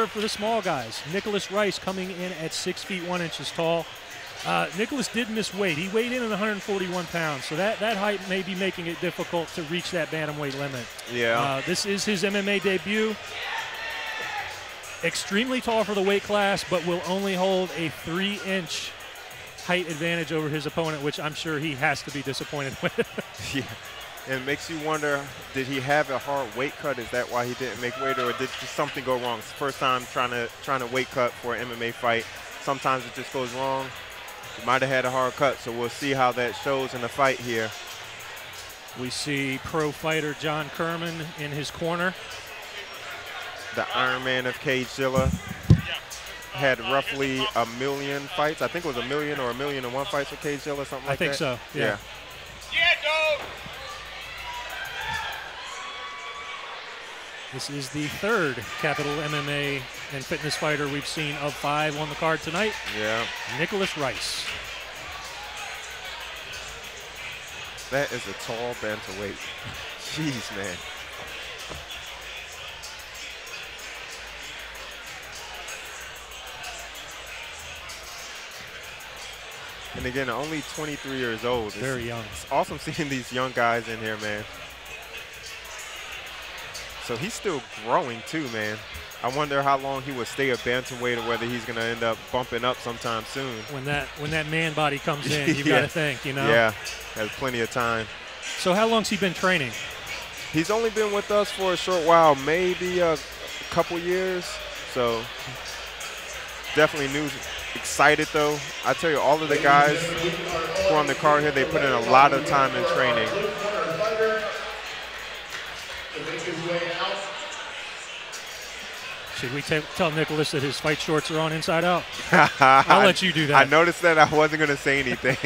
reserved for the small guys. Nicholas Rice coming in at 6 feet 1 inches tall. Nicholas did miss weight. He weighed in at 141 pounds, so that height may be making it difficult to reach that bantamweight limit. Yeah. This is his MMA debut. Extremely tall for the weight class, but will only hold a 3-inch height advantage over his opponent, which I'm sure he has to be disappointed with. Yeah. And it makes you wonder, did he have a hard weight cut? Is that why he didn't make weight, or did just something go wrong? It's the first time trying to weight cut for an MMA fight. Sometimes it just goes wrong. He might have had a hard cut, so we'll see how that shows in the fight here. We see pro fighter John Kerman in his corner. The Iron Man of CageZilla had roughly 1 million fights. I think it was 1 million or 1,000,001 fights for CageZilla, something like that. I think so, yeah. This is the third Capital MMA and fitness fighter we've seen of 5 on the card tonight. Yeah. Nicholas Rice. That is a tall bantamweight. Jeez, man. And again, only 23 years old. Very young. It's awesome seeing these young guys in here, man. So he's still growing too, man. I wonder how long he will stay a bantamweight or whether he's going to end up bumping up sometime soon. When that man body comes in, you've got to think, you know? Yeah, has plenty of time. So how long's he been training? He's only been with us for a short while, maybe a couple years. So definitely new. Excited though. I tell you, all of the guys who are on the card here, they put in a lot of time in training. Should we tell Nicholas that his fight shorts are on inside out? I'll let you do that. I noticed that. I wasn't going to say anything.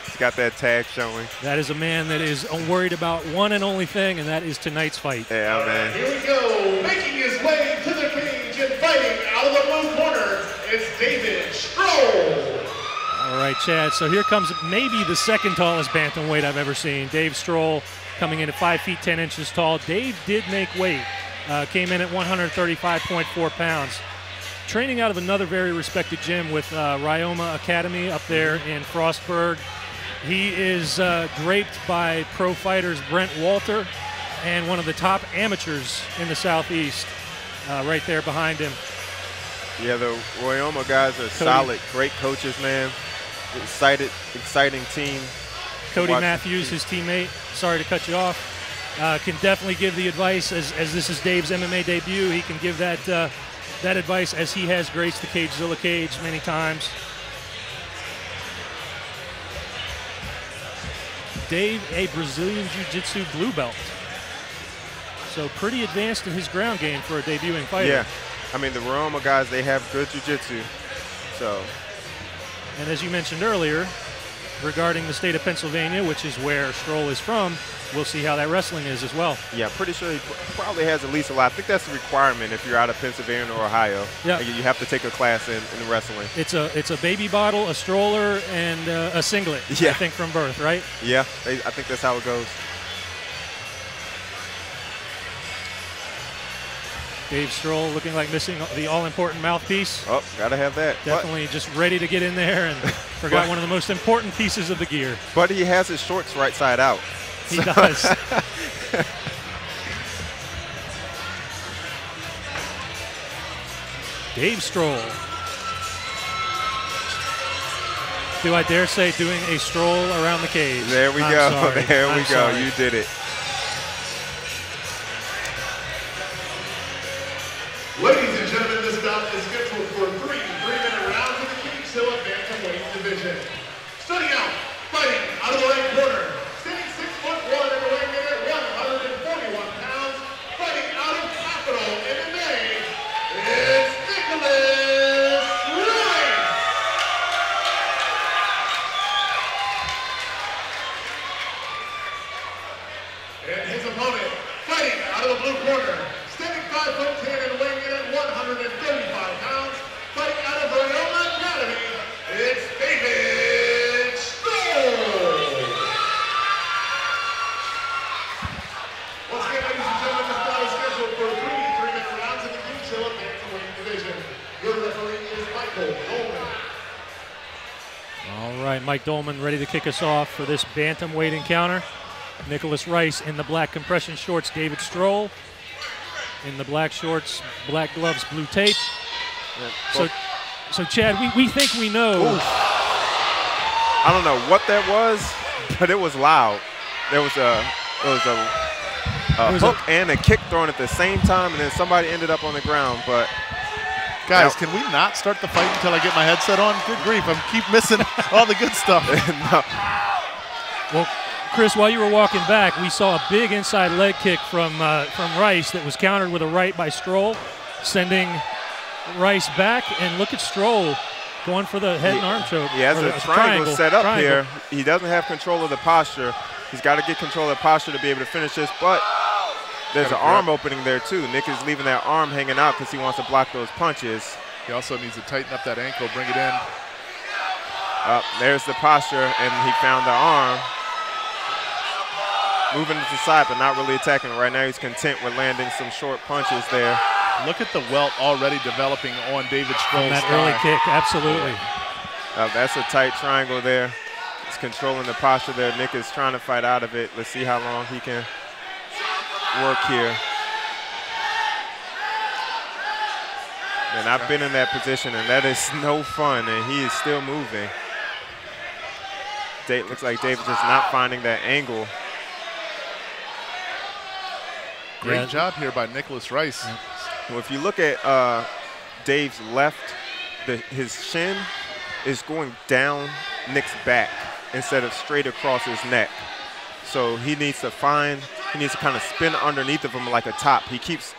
He's got that tag showing. That is a man that is worried about one and only thing, and that is tonight's fight. Yeah, man. Here we go. Making his way to the cage and fighting out of the blue corner, it's David Strohl. All right, Chad. So here comes maybe the second tallest bantamweight I've ever seen. Dave Strohl coming in at 5 feet 10 inches tall. Dave did make weight. Came in at 135.4 pounds. Training out of another very respected gym with Ryoma Academy up there in Frostburg. He is draped by pro fighters Brent Walter and one of the top amateurs in the Southeast right there behind him. Yeah, the Ryoma guys are solid, great coaches, man. Exciting team. Cody Matthews, his teammate, sorry to cut you off. Can definitely give the advice as this is Dave's MMA debut. He can give that advice as he has graced the CageZilla cage many times. Dave, a Brazilian Jiu-Jitsu blue belt. So pretty advanced in his ground game for a debuting fighter. Yeah, I mean the Ryoma guys, they have good jiu-jitsu. So. And as you mentioned earlier, regarding the state of Pennsylvania, which is where Strohl is from, we'll see how that wrestling is as well. Yeah, pretty sure he probably has at least a lot. I think that's a requirement if you're out of Pennsylvania or Ohio. Yeah. You have to take a class in wrestling. It's a baby bottle, a stroller, and a singlet, I think, from birth, right? Yeah, I think that's how it goes. Dave Strohl looking like missing the all-important mouthpiece. Oh, gotta have that. Definitely just ready to get in there and forgot one of the most important pieces of the gear. But he has his shorts right side out. He does. Dave Strohl. Do I dare say doing a stroll around the cage? There we go. Sorry. There we go. Sorry. You did it. Ladies and gentlemen, this bout is scheduled for 3 3-minute rounds in the CageZilla bantamweight division. Starting out, fighting out of the right corner, standing 6'1" and weighing in at 141 pounds, fighting out of Capital MMA, it's Nicholas Rice. And his opponent, fighting out of the blue corner, standing 5'10" and weighing in at 135 pounds, fighting out of Ryoma Academy, it's David Strohl. division. Your referee is Michael Dolman. All right, Mike Dolman ready to kick us off for this bantamweight encounter. Nicholas Rice in the black compression shorts, David Strohl in the black shorts, black gloves, blue tape. So Chad, we think we know. Ooh. I don't know what that was, but it was loud. There was a hook and a kick thrown at the same time, and then somebody ended up on the ground. But guys, can we not start the fight until I get my headset on? Good grief, I keep missing all the good stuff. No. Well, Chris, while you were walking back, we saw a big inside leg kick from Rice that was countered with a right by Strohl, sending Rice back. And look at Strohl going for the head and arm choke. He has a triangle set up here. He doesn't have control of the posture. He's got to get control of the posture to be able to finish this, but there's an arm opening there too. Nick is leaving that arm hanging out because he wants to block those punches. He also needs to tighten up that ankle, bring it in. There's the posture, and he found the arm. Moving to the side, but not really attacking. Right now he's content with landing some short punches there. Look at the welt already developing on David Strohl's that early kick, absolutely. That's a tight triangle there. He's controlling the posture there. Nick is trying to fight out of it. Let's see how long he can work here. And I've been in that position, and that is no fun, and he is still moving. Looks like David just not finding that angle. Great job here by Nicholas Rice. Well, if you look at Dave's left, his shin is going down Nick's back instead of straight across his neck. So he needs to kind of spin underneath of him like a top. He keeps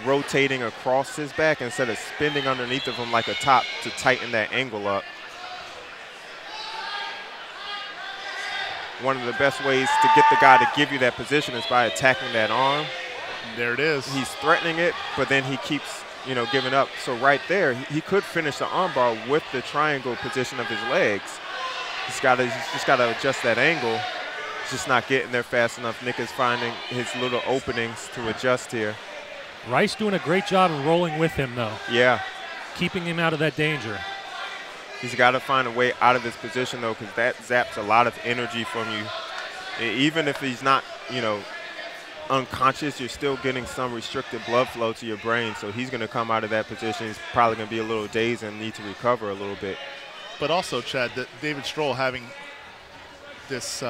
rotating across his back instead of spinning underneath of him like a top to tighten that angle up. One of the best ways to get the guy to give you that position is by attacking that arm. There it is. He's threatening it, but then he keeps, giving up. So right there, he could finish the armbar with the triangle position of his legs. He's just got to adjust that angle. He's just not getting there fast enough. Nick is finding his little openings to adjust here. Rice doing a great job of rolling with him, though. Yeah. Keeping him out of that danger. He's got to find a way out of this position, though, because that zaps a lot of energy from you. Even if he's not, unconscious, you're still getting some restricted blood flow to your brain. So he's going to come out of that position. He's probably going to be a little dazed and need to recover a little bit. But also, Chad, David Strohl having this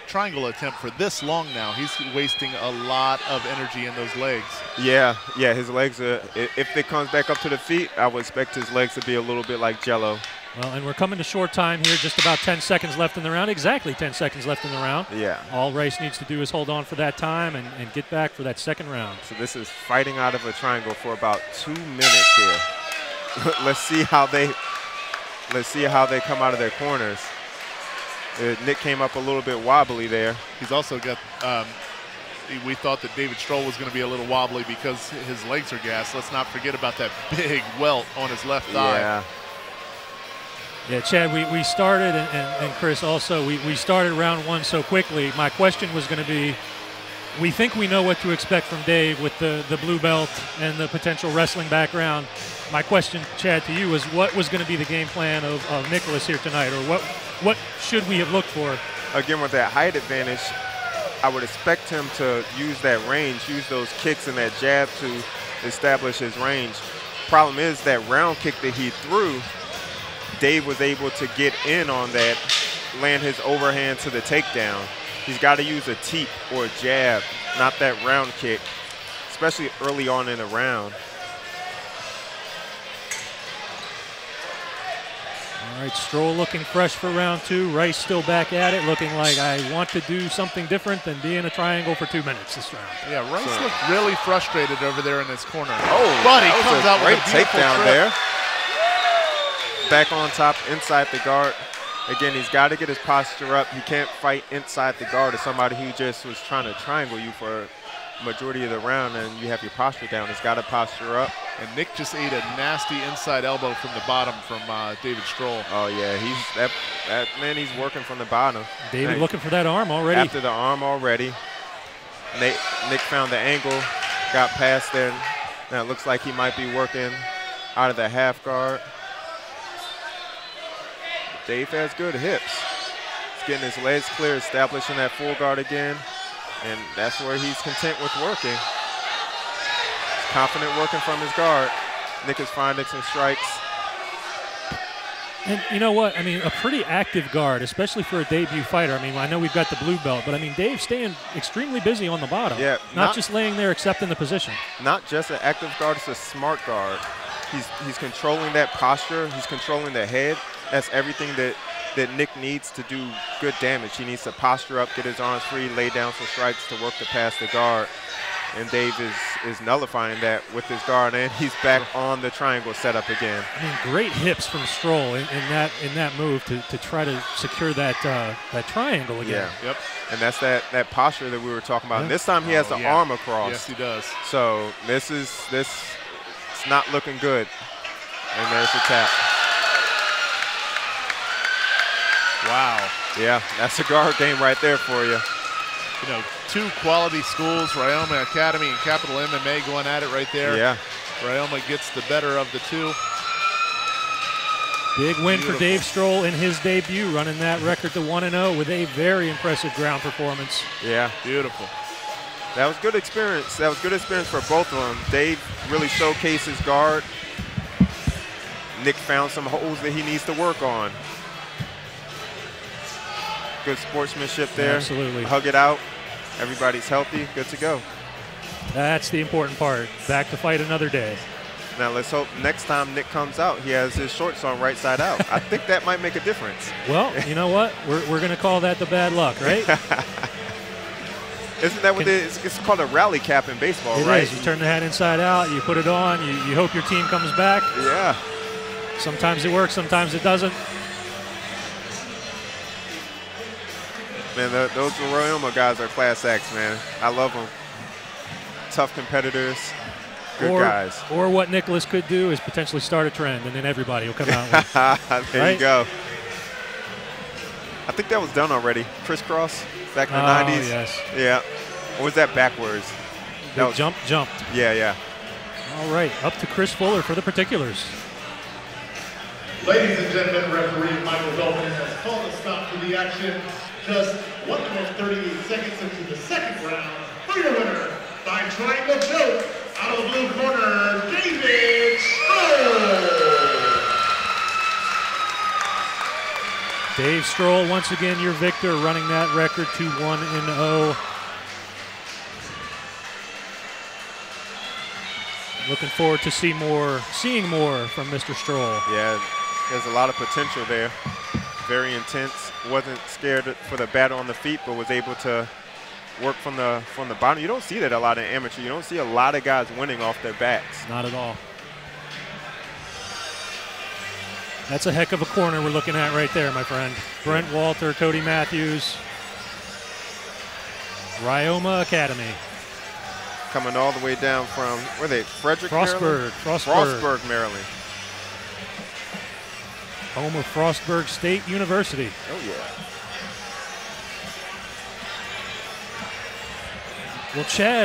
triangle attempt for this long now, he's wasting a lot of energy in those legs. Yeah, his legs are, if it comes back up to the feet, I would expect his legs to be a little bit like Jello. Well, and we're coming to short time here, just about 10 seconds left in the round, exactly 10 seconds left in the round. Yeah. All Rice needs to do is hold on for that time and get back for that second round. So this is fighting out of a triangle for about 2 minutes here. Let's see how they come out of their corners. Nick came up a little bit wobbly there. He's also got, we thought that David Strohl was going to be a little wobbly because his legs are gassed. Let's not forget about that big welt on his left thigh. Yeah, Chad, we started, and Chris also, we started round one so quickly. My question was going to be, we think we know what to expect from Dave with the blue belt and the potential wrestling background. My question, Chad, to you was what was going to be the game plan of Nicholas here tonight, or what should we have looked for? Again, with that height advantage, I would expect him to use that range, use those kicks and that jab to establish his range. Problem is that round kick that he threw, Dave was able to get in on that, land his overhand to the takedown. He's got to use a teep or a jab, not that round kick, especially early on in the round. All right, Strohl looking fresh for round two. Rice still back at it, looking like I want to do something different than be in a triangle for 2 minutes this round. Yeah, Rice looked really frustrated over there in his corner. Oh, but he comes out with a beautiful takedown trip there. Back on top, inside the guard. Again, he's got to get his posture up. He can't fight inside the guard as somebody who just was trying to triangle you for majority of the round, and you have your posture down. He's got to posture up. And Nick just ate a nasty inside elbow from the bottom from David Strohl. Oh yeah, he's working from the bottom. David looking for that arm already. After the arm already. Nick found the angle, got past there, Now it looks like he might be working out of the half guard. Dave has good hips. He's getting his legs clear, establishing that full guard again, and that's where he's content with working. He's confident working from his guard. Nick is finding some strikes. And you know what? I mean, a pretty active guard, especially for a debut fighter. I mean, I know we've got the blue belt, but I mean, Dave's staying extremely busy on the bottom. Yeah, not just laying there accepting the position. Not just an active guard, it's a smart guard. He's controlling that posture. He's controlling the head. That's everything that Nick needs to do good damage. He needs to posture up, get his arms free, lay down some strikes to work to pass the guard. And Dave is nullifying that with his guard, and he's back on the triangle setup again. I mean, great hips from Strohl in that move to try to secure that triangle again. Yeah. Yep. And that's that posture that we were talking about. And this time he has the arm across. Yes, he does. So this it's not looking good. And there's the tap. Wow. Yeah, that's a guard game right there for you. You know, two quality schools, Ryoma Academy and Capital MMA going at it right there. Yeah. Ryoma gets the better of the two. Big win for Dave Strohl in his debut, running that record to 1-0 with a very impressive ground performance. Yeah. Beautiful. That was good experience. That was good experience for both of them. Dave really showcased his guard. Nick found some holes that he needs to work on. Good sportsmanship there. Absolutely. Hug it out. Everybody's healthy. Good to go. That's the important part. Back to fight another day. Now let's hope next time Nick comes out, he has his shorts on right side out. I think that might make a difference. Well, you know what? We're going to call that the bad luck, right? Isn't that what it's called a rally cap in baseball, right? It is. You turn the hat inside out, you put it on, you hope your team comes back. Yeah. Sometimes it works, sometimes it doesn't. Man, those Ryoma guys are class acts, man. I love them. Tough competitors, good guys. Or what Nicholas could do is potentially start a trend, and then everybody will come out. There you go. I think that was done already. Crisscross back in the 90s. Yes. Yeah. Or was that backwards? That was jumped. Yeah, yeah. All right, up to Chris Fuller for the particulars. Ladies and gentlemen, referee Michael Dolphin has called a stop to the action. Just 1 minute 38 seconds into the second round. For your winner, by triangle choke, out of the blue corner, David Strohl. Dave Strohl, once again, your victor, running that record to 1-0. Looking forward to seeing more from Mr. Strohl. Yeah, there's a lot of potential there. Very intense. Wasn't scared for the battle on the feet, but was able to work from the bottom. You don't see that a lot in amateur. You don't see a lot of guys winning off their backs. Not at all. That's a heck of a corner we're looking at right there, my friend. Brent Walter, Cody Matthews, Ryoma Academy. Coming all the way down from, where are they, Frederick, Maryland? Frostburg, Maryland. Home of Frostburg State University. Oh, yeah. Well, Chad.